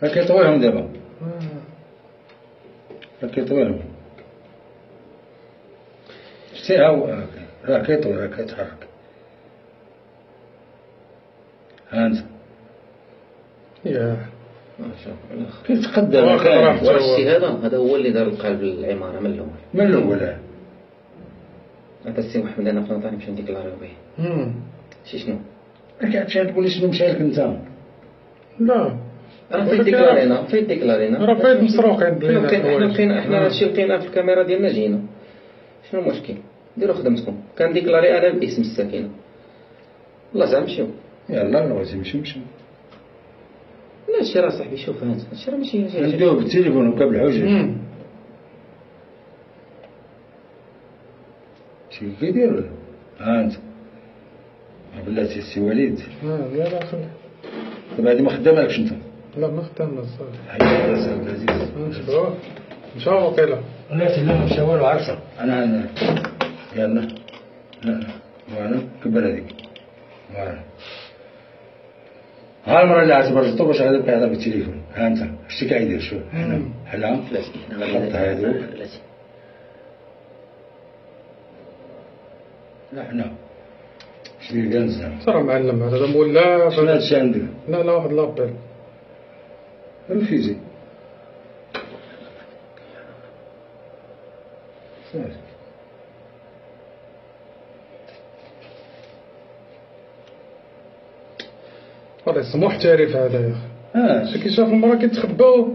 راه كيطويهم دابا، راه كيطويهم. شتي ها هو راه كيطوي، راه كيتحرك. ها انت ياه كيتقدم. الشيء هذا هو اللي دار القلب العماره من الاول. من الاول هذا السي محمد انا فهمت نمشي نديكلاريو به. شنو؟ راك عاد تقول لي شنو مشى لك انت؟ لا راه فايت ديكلارينا راه فايت مسروقين بلينا حنا هادشي لقينا في الكاميرا ديالنا جينا. شنو المشكل؟ ديروا خدمتكم. كان ديكلاري انا باسم السكينه. والله زعما مشيو. يلا بغيتي نمشيو. لا هادشي راه صاحبي شوف هادشي راه ماشي ندوه بالتليفون وكا بالحجج. شي كيدير ها انت بلاتي السي وليد. لا خلي دابا هادي ما خداماكش انت؟ لا ما خدامنا الصراحه. حيا راس عبد العزيز نتبعوه مشاو وقيلا. لا مشى والو عرفه. انا يلا لا وانا كبر هذيك وانا ها المرة اللي اعتبرتو باش غادي يبقى يهضر بالتليفون. ها انت شتي كيدير شوف حنا حنا خط هادو لا حنا شنو كنز راه معلم هذا مولا. شنو هادشي عندك؟ لا واحد لابيل رفيزي هذا اسمه محترف هذا يا اخي. شي كيشاف المرا كيتخباو.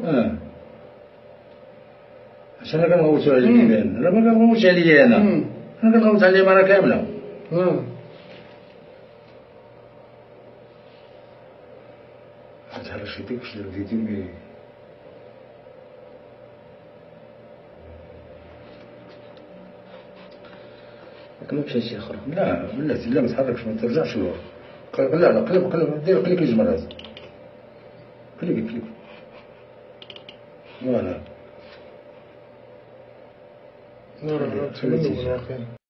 عشان انا كنغوتو على البيبان. انا ما كنغوتش عليا انا كنغوت على الاماره كامله. تعرف يديك في الفيديو مي ما مشى شي اخر. لا بلاتي لا ما تحركش ما ترجعش لورا. لا قلب دير كليك جوج مرات. كليك فوالا. لا